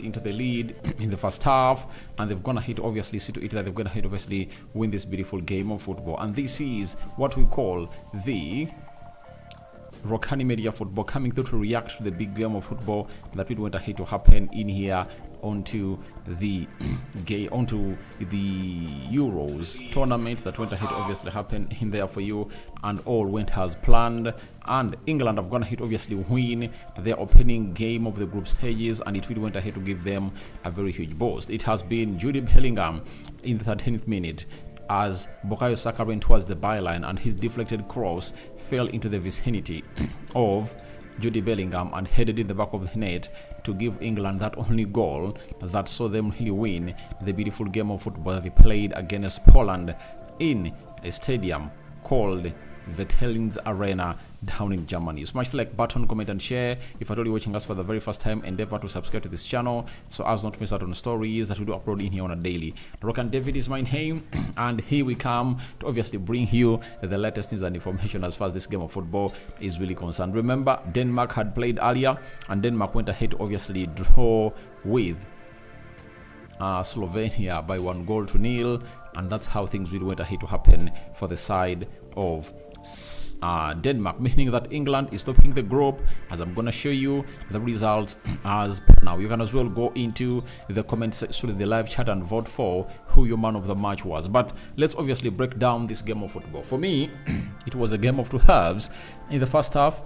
into the lead in the first half, and they've gonna hit obviously see to it that they're gonna hit obviously win this beautiful game of football. And this is what we call the Rokani Media Football coming through to react to the big game of football that we went ahead to happen in here onto the Euros tournament that went ahead to obviously happen in there for you, and all went as planned. And England have gone ahead obviously win their opening game of the group stages, and it really went ahead to give them a very huge boost. It has been Jude Bellingham in the 13th minute as Bukayo Saka ran towards the byline, and his deflected cross fell into the vicinity of Jude Bellingham and headed in the back of the net to give England that only goal that saw them really win the beautiful game of football that they played against Poland in a stadium called Vettelins Arena down in Germany. Smash the like button, comment and share. If you're watching us for the very first time, endeavor to subscribe to this channel so as not to miss out on stories that we do upload in here on a daily. Rokani David is my name, and here we come to obviously bring you the latest news and information as far as this game of football is really concerned. Remember, Denmark had played earlier, and Denmark went ahead to obviously draw with Slovenia by 1-0, and that's how things really went ahead to happen for the side of Denmark, meaning that England is topping the group, as I'm gonna show you the results as per now. You can as well go into the comment section, the live chat, and vote for who your man of the match was. But let's obviously break down this game of football. For me, it was a game of two halves. In the first half,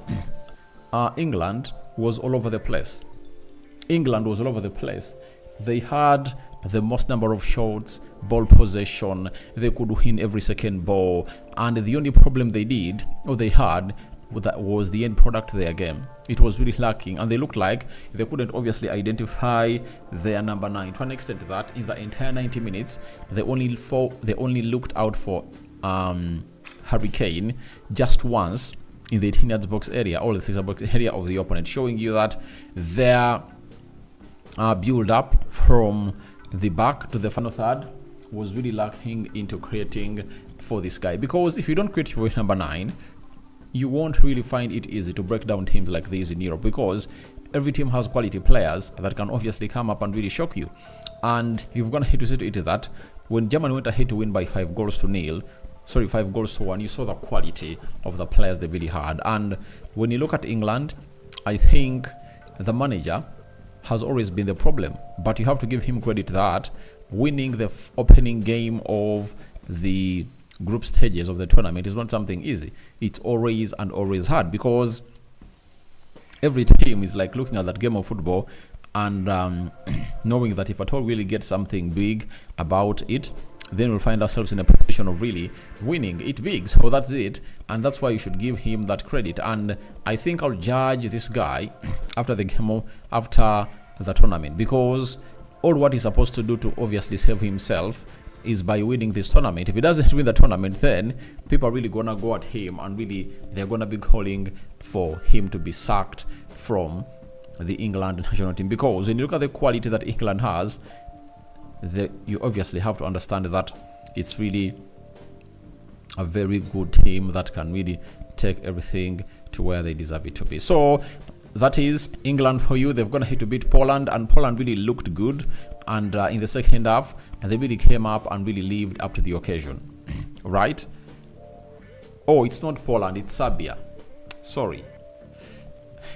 England was all over the place. They had the most number of shots, ball possession. They could win every second ball, and the only problem they had that was the end product of their game. It was really lacking, and they looked like they couldn't obviously identify their number 9 to an extent that in the entire 90 minutes they only looked out for Harry Kane just once in the 18-yard box area, or the 6-yard box area of the opponent, showing you that their build up from the back to the final third was really lacking into creating for this guy. Because if you don't create for number 9, you won't really find it easy to break down teams like this in Europe, because every team has quality players that can obviously come up and really shock you. And you've gone ahead to see to it that when Germany went ahead to win by 5 goals to 1, you saw the quality of the players they really had. And when you look at England, I think the manager has always been the problem, but you have to give him credit that winning the opening game of the group stages of the tournament is not something easy. It's always hard, because every team is like looking at that game of football and knowing that if at all we really get something big about it, then we'll find ourselves in a position of really winning it big. So that's it, and that's why you should give him that credit. And I think I'll judge this guy after the game, after the tournament, because all what he's supposed to do to obviously save himself is by winning this tournament. If he doesn't win the tournament, then people are really gonna go at him, and really they're gonna be calling for him to be sacked from the England national team. Because when you look at the quality that England has, you obviously have to understand that it's really a very good team that can really take everything to where they deserve it to be. So that is England for you. They've gone ahead to beat Poland, and Poland really looked good. And in the second half, they really came up and really lived up to the occasion, right? Oh, it's not Poland, it's Serbia. Sorry,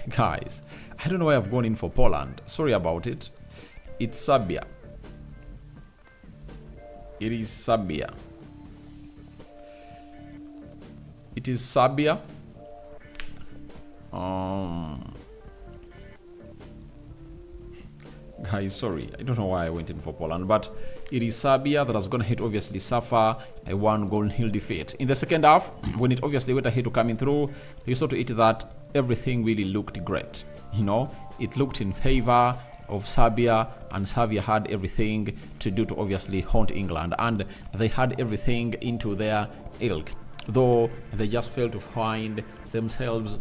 guys. I don't know why I've gone in for Poland. Sorry about it. It's Serbia. It is Serbia. It is Serbia. Guys, sorry, I don't know why I went in for Poland, but it is Serbia that has gone ahead to obviously suffer a 1-0 defeat. In the second half, when it obviously went ahead to coming through, you saw to it that everything really looked great. You know, it looked in favor of Serbia, and Serbia had everything to do to obviously haunt England, and they had everything into their ilk, though they just failed to find themselves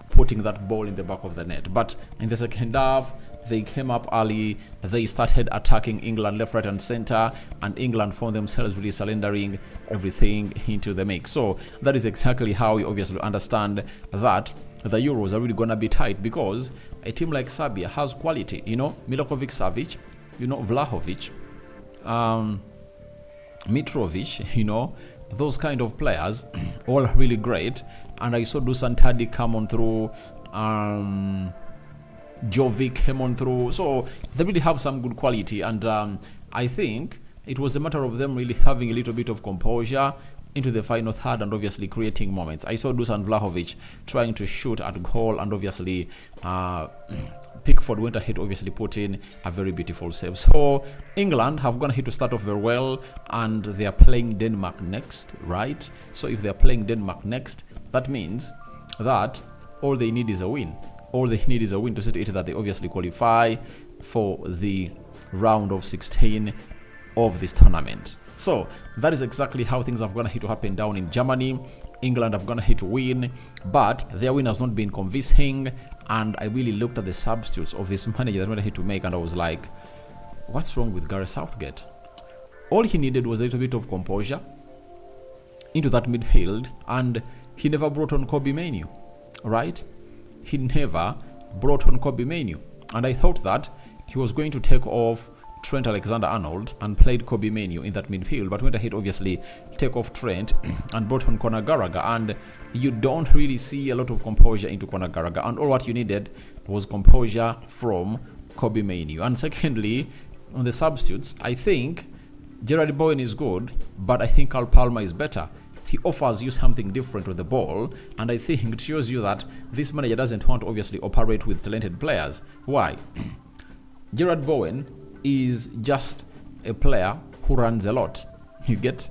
putting that ball in the back of the net. But in the second half, they came up early, they started attacking England left, right and center, and England found themselves really surrendering everything into the mix. So that is exactly how we obviously understand that the Euros are really gonna be tight, because a team like Serbia has quality. Milokovic Savic, Vlahovic, Mitrovic, those kind of players, all really great. And I saw Dusan Tadic come on through, Jovic came on through, so they really have some good quality. And I think it was a matter of them really having a little bit of composure into the final third and obviously creating moments. I saw Dusan Vlahovic trying to shoot at goal, and obviously Pickford went ahead, obviously put in a very beautiful save. So England have gone ahead to start off very well, and they are playing Denmark next, right? So if they are playing Denmark next, that means that all they need is a win. All they need is a win to see to it that they obviously qualify for the round of 16 of this tournament. So that is exactly how things have gone ahead to happen down in Germany. England have gone ahead to win, but their win has not been convincing. And I really looked at the substitutes of this manager that went ahead to make, and I was like, what's wrong with Gareth Southgate? All he needed was a little bit of composure into that midfield, and he never brought on Kobe Mainoo, right? He never brought on Kobe Mainoo. And I thought that he was going to take off Trent Alexander-Arnold and played Kobe Mainoo in that midfield, but went ahead obviously take off Trent and brought on Conor Gallagher, and you don't really see a lot of composure into Conor Gallagher, and all what you needed was composure from Kobe Mainoo. And secondly, on the substitutes, I think Gerard Bowen is good, but I think Carl Palmer is better. He offers you something different with the ball, and I think it shows you that this manager doesn't want to obviously operate with talented players. Why? Gerard Bowen is just a player who runs a lot, you get,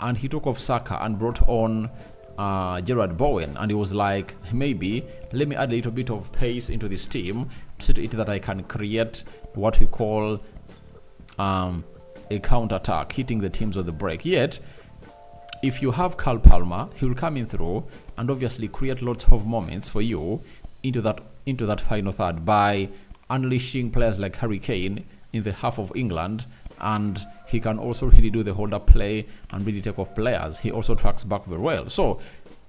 and he took off Saka and brought on Gerard Bowen, and he was like, maybe let me add a little bit of pace into this team to see to it that I can create what we call a counter-attack, hitting the teams with the break. Yet if you have Carl Palmer, he will come in through and obviously create lots of moments for you into that final third by unleashing players like Harry Kane in the half of England, and he can also really do the hold-up play and really take off players. He also tracks back very well. So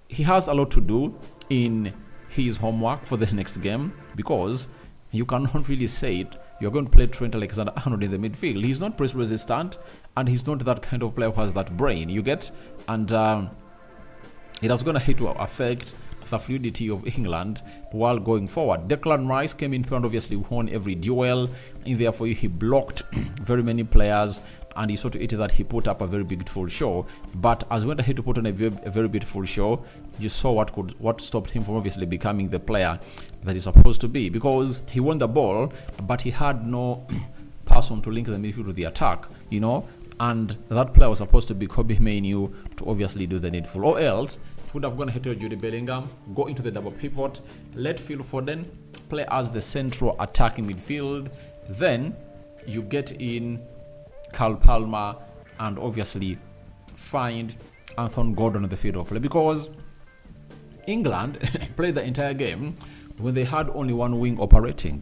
he has a lot to do in his homework for the next game, because you cannot really say it. You're going to play Trent Alexander-Arnold in the midfield. He's not press resistant, and he's not that kind of player who has that brain, you get, and it was going to hit to affect the fluidity of England while going forward. Declan Rice came in front, obviously won every duel, and therefore he blocked very many players, and he saw to it that he put up a very beautiful show. But as he went ahead to put on a very beautiful show, you saw what stopped him from obviously becoming the player that he's supposed to be, because he won the ball, but he had no person to link the midfield with the attack, and that player was supposed to be Kobe Mainoo to obviously do the needful, or else would have gone ahead to Jude Bellingham, go into the double pivot, let Phil Foden play as the central attacking midfield. Then you get in Carl Palmer and obviously find Anthony Gordon on the field of play, because England played the entire game when they had only one wing operating.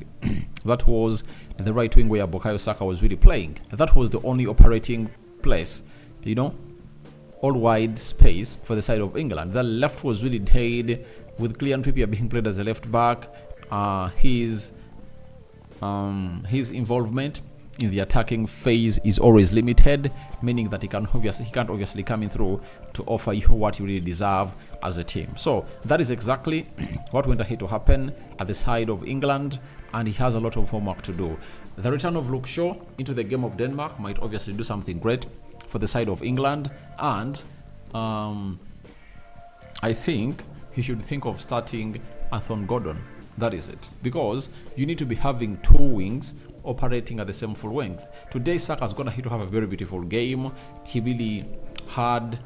That was the right wing where Bukayo Saka was really playing. That was the only operating place, all wide space for the side of England. The left was really dead, with Kylian Trippier being played as a left back. His involvement in the attacking phase is always limited, meaning that he can't obviously come in through to offer you what you really deserve as a team. So that is exactly what went ahead to happen at the side of England, and he has a lot of homework to do. The return of Luke Shaw into the game of Denmark might obviously do something great for the side of England, and I think he should think of starting Anthony Gordon. That is it, because you need to be having two wings operating at the same full length. Today Saka's gonna hit to have a very beautiful game. He really had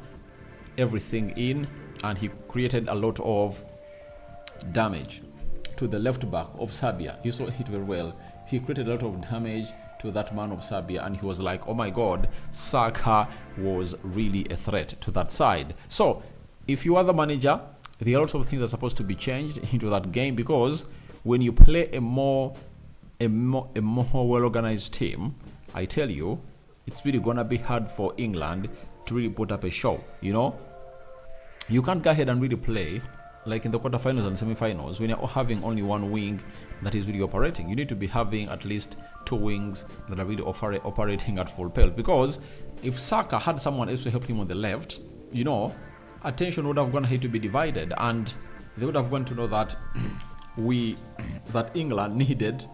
everything in, and he created a lot of damage to the left back of Serbia. You saw it hit very well. He created a lot of damage to that man of Serbia, and he was like, oh my god, Saka was really a threat to that side. So if you are the manager, there are lots of things that are supposed to be changed into that game, because when you play a more well-organized team, I tell you, it's really gonna be hard for England to really put up a show. You can't go ahead and really play like in the quarterfinals and semifinals, when you're having only one wing that is really operating, you need to be having at least two wings that are really operating at full pelt. Because if Saka had someone else to help him on the left, attention would have gone ahead to be divided, and they would have gone to know that England needed.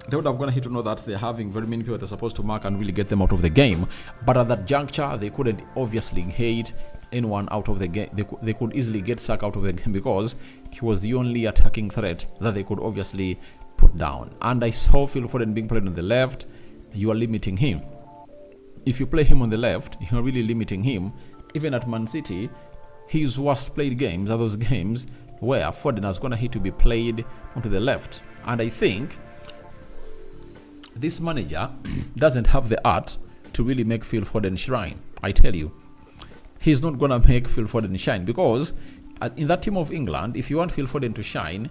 They would have gone ahead to know that they're having very many people they're supposed to mark and really get them out of the game. But at that juncture, they couldn't obviously hate anyone out of the game. They could easily get Saka out of the game because he was the only attacking threat that they could obviously put down. And I saw Phil Foden being played on the left. You are limiting him. If you play him on the left, you are really limiting him. Even at Man City, his worst played games are those games where Foden has gone ahead to be played onto the left. And I think this manager doesn't have the art to really make Phil Foden shine. I tell you, he's not gonna make Phil Foden shine, because in that team of England, if you want Phil Foden to shine,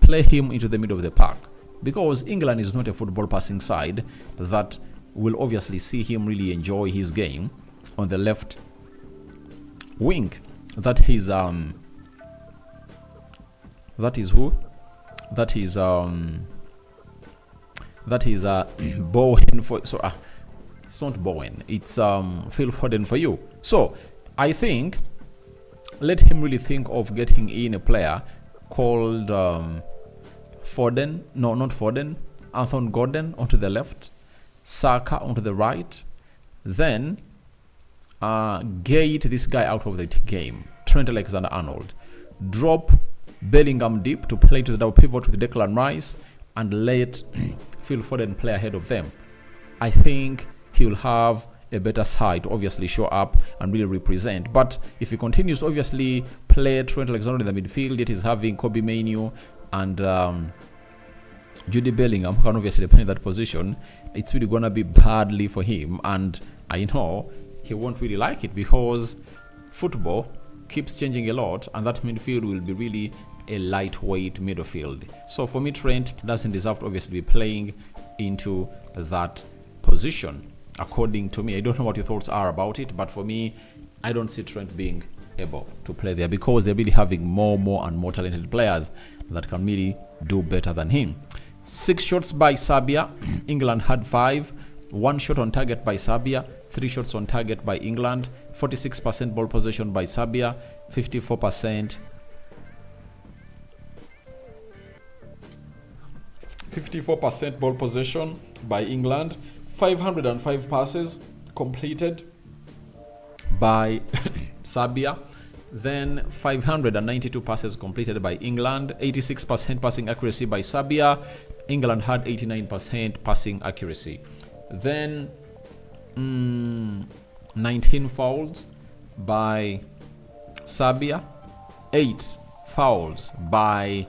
play him into the middle of the park, because England is not a football passing side that will obviously see him really enjoy his game on the left wing. That is Bowen for it's not Bowen, it's Phil Foden for you. So I think let him really think of getting in a player called Foden, no, not Foden, Anthony Gordon onto the left, Saka onto the right, then gate this guy out of the game, Trent Alexander-Arnold, drop Bellingham deep to play to the double pivot with Declan Rice, and let Phil Foden play ahead of them. I think he will have a better side to obviously show up and really represent. But if he continues to obviously play Trent Alexander in the midfield, yet he's having Kobe Mainoo and Jude Bellingham who can obviously play in that position, it's really going to be badly for him. And I know he won't really like it, because football keeps changing a lot, and that midfield will be really a lightweight midfield. So for me, Trent doesn't deserve to obviously be playing into that position, according to me. I don't know what your thoughts are about it, but for me, I don't see Trent being able to play there, because they're really having more and more talented players that can really do better than him. 6 shots by Serbia. England had 5. 1 shot on target by Serbia, 3 shots on target by England. 46% ball possession by Serbia, 54% ball possession by England. 505 passes completed by Serbia. Then 592 passes completed by England. 86% passing accuracy by Serbia. England had 89% passing accuracy. Then 19 fouls by Serbia, 8 fouls by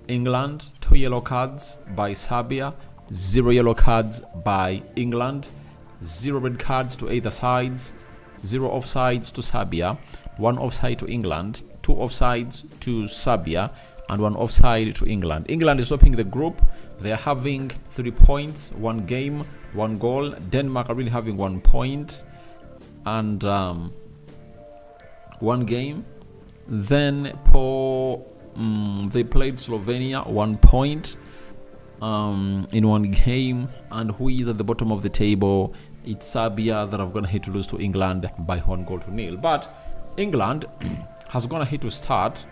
England, 2 yellow cards by Serbia, 0 yellow cards by England, 0 red cards to either sides, 0 offsides to Serbia, 1 offside to England, 2 offsides to Serbia, and 1 offside to England. England is topping the group. They are having 3 points, 1 game, 1 goal. Denmark are really having 1 point and 1 game. Then they played Slovenia, 1 point in 1 game. And who is at the bottom of the table? It's Serbia that have gone ahead to lose to England by 1-0. But England has gone ahead to start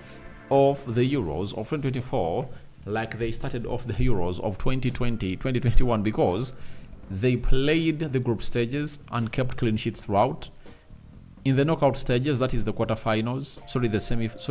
off the Euros of 2024 like they started off the Euros of 2020, 2021, because they played the group stages and kept clean sheets throughout. In the knockout stages, that is the quarterfinals,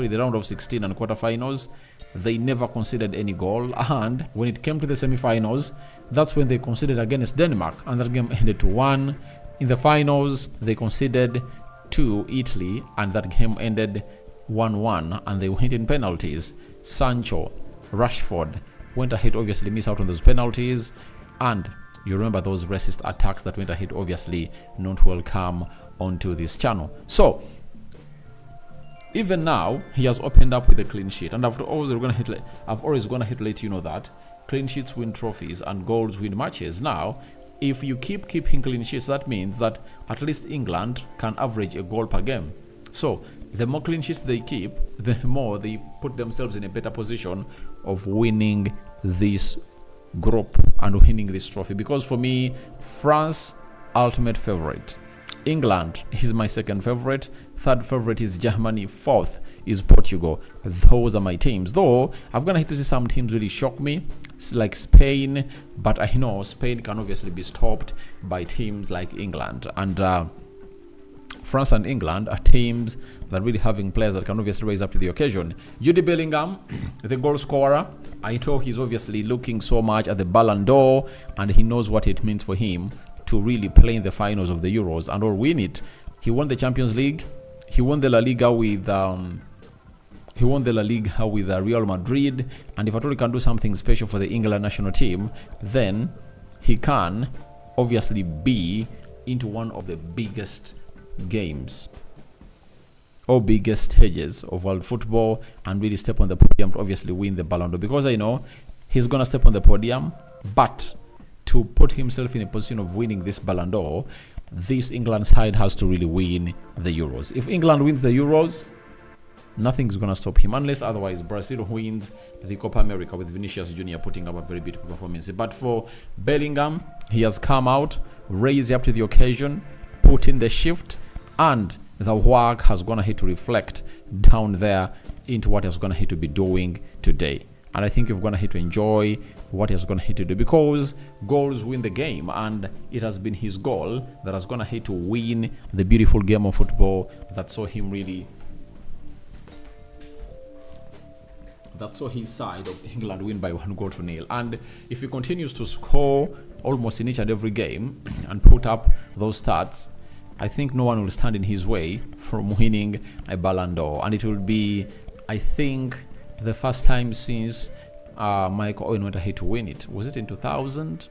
the round of 16 and quarterfinals, they never conceded any goal. And when it came to the semifinals, that's when they conceded against Denmark, and that game ended 2-1. In the finals, they conceded to Italy, and that game ended 1-1, and they went in penalties. Sancho, Rashford went ahead, obviously miss out on those penalties, and you remember those racist attacks that went ahead, obviously not welcome onto this channel. So even now, he has opened up with a clean sheet, and I've always gonna hit let you know that clean sheets win trophies and goals win matches. Now, if you keeping clean sheets, that means that at least England can average a goal per game. So the more clean sheets they keep, the more they put themselves in a better position of winning this group and winning this trophy. Because for me, France, ultimate favorite. England is my second favorite. Third favorite is Germany. Fourth is Portugal. Those are my teams. Though I'm gonna hate to see some teams really shock me, like Spain. But I know Spain can obviously be stopped by teams like England. And France and England are teams that are really having players that can obviously raise up to the occasion. Jude Bellingham, the goal scorer, I know he's obviously looking so much at the Ballon d'Or, and he knows what it means for him to really play in the finals of the Euros and or win it. He won the Champions League. He won the La Liga with Real Madrid, and if at all he can do something special for the England national team, then he can obviously be into one of the biggest games or biggest stages of world football and really step on the podium to obviously win the Ballon d'Or, because I know he's gonna step on the podium, but to put himself in a position of winning this Ballon d'Or, this England side has to really win the Euros. If England wins the Euros, nothing is gonna stop him, unless otherwise Brazil wins the Copa America with Vinicius Jr. putting up a very beautiful performance. But for Bellingham, he has come out, raised up to the occasion, put in the shift, and the work has gonna hit to reflect down there into what he's gonna hit to be doing today. And I think you're gonna hit to enjoy what he's gonna hit to do, because goals win the game, and it has been his goal that has gonna hit to win the beautiful game of football that saw him really, that saw his side of England win by 1-0. And if he continues to score almost in each and every game and put up those stats, I think no one will stand in his way from winning a Ballon d'Or. And it will be, I think, the first time since Michael Owen went ahead to win it. Was it in 2000?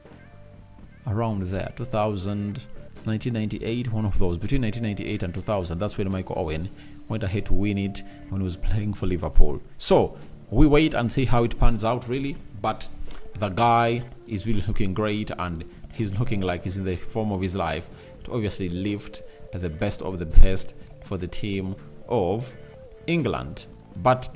Around there, 2000, 1998, one of those. Between 1998 and 2000, that's when Michael Owen went ahead to win it when he was playing for Liverpool. So we wait and see how it pans out, really. But the guy is really looking great, and he's looking like he's in the form of his life to obviously lift the best of the best for the team of England. But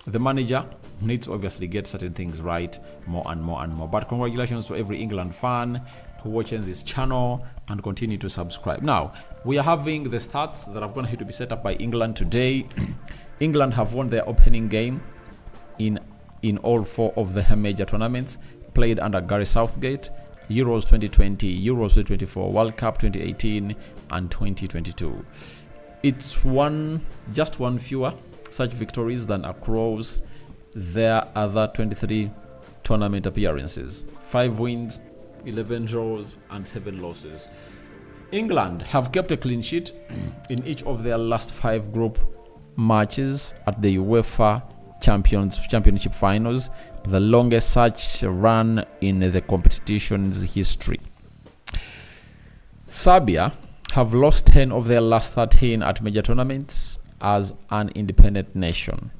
the manager needs to obviously get certain things right more and more and more. But congratulations to every England fan who watching this channel, and continue to subscribe. Now we are having the stats that are going to be set up by England today. England have won their opening game in all 4 of the major tournaments played under Gary Southgate: Euros 2020, Euros 2024, World Cup 2018, and 2022. It's just one fewer such victories than across their other 23 tournament appearances. 5 wins, 11 draws, and 7 losses. England have kept a clean sheet in each of their last 5 group matches at the UEFA Championship finals, the longest such run in the competition's history. Serbia have lost 10 of their last 13 at major tournaments as an independent nation,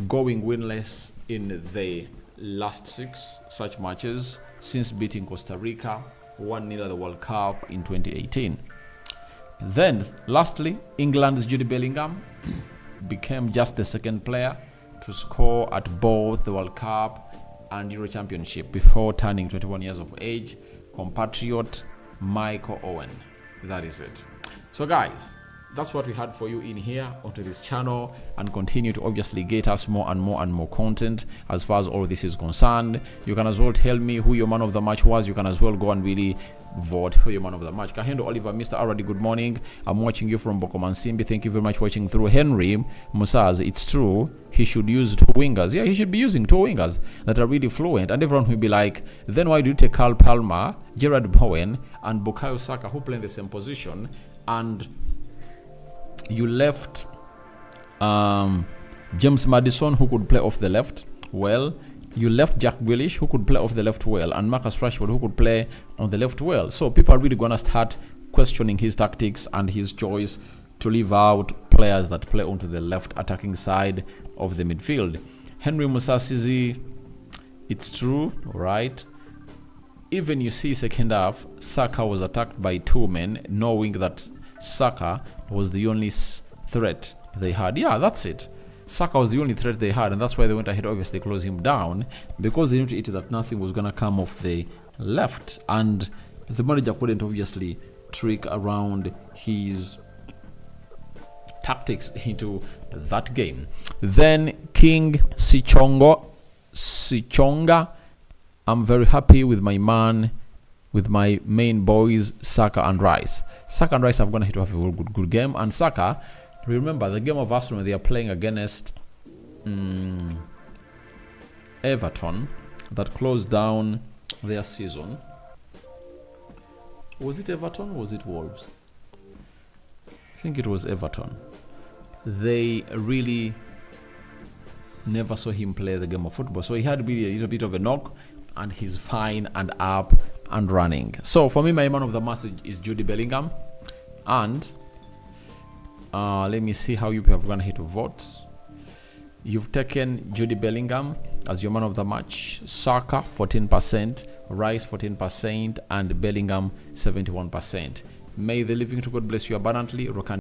going winless in the last 6 such matches since beating Costa Rica 1-0 at the World Cup in 2018. Then, lastly, England's Jude Bellingham became just the second player to score at both the World Cup and Euro Championship before turning 21 years of age, compatriot Michael Owen. That is it. So guys, that's what we had for you in here onto this channel, and continue to obviously get us more and more and more content as far as all this is concerned. You can as well tell me who your man of the match was. You can as well go and really vote for your man of the match. Kahendo Oliver, Mr. Aradi, good morning. I'm watching you from Bokomansimbi. Thank you very much for watching through. Henry Musaz, it's true, he should use 2 wingers. Yeah, he should be using 2 wingers that are really fluent. And everyone will be like, then why do you take Carl Palmer, Gerard Bowen, and Bukayo Saka, who play in the same position, and you left James Maddison, who could play off the left well? You left Jack Grealish, who could play off the left well, and Marcus Rashford, who could play on the left well. So people are really going to start questioning his tactics and his choice to leave out players that play onto the left attacking side of the midfield. Henry Musasizi, it's true, right? Even you see second half, Saka was attacked by 2 men, knowing that Saka was the only threat they had. Yeah, that's it. Saka was the only threat they had, and that's why they went ahead, obviously, close him down, because they knew to it that nothing was going to come off the left, and the manager couldn't obviously trick around his tactics into that game. Then King Sichonga, I'm very happy with my main boys, Saka and Rice. Saka and Rice are going to have a good game, and Saka, remember the game of Arsenal, they are playing against Everton, that closed down their season. Was it Everton or was it Wolves? I think it was Everton. They really never saw him play the game of football, so he had to be a little bit of a knock, and he's fine and up and running. So for me, my man of the match is Jude Bellingham, and let me see how you have gone ahead to vote. You've taken Jude Bellingham as your man of the match, Saka 14%, Rice 14%, and Bellingham 71%. May the living to God bless you abundantly. Rokani.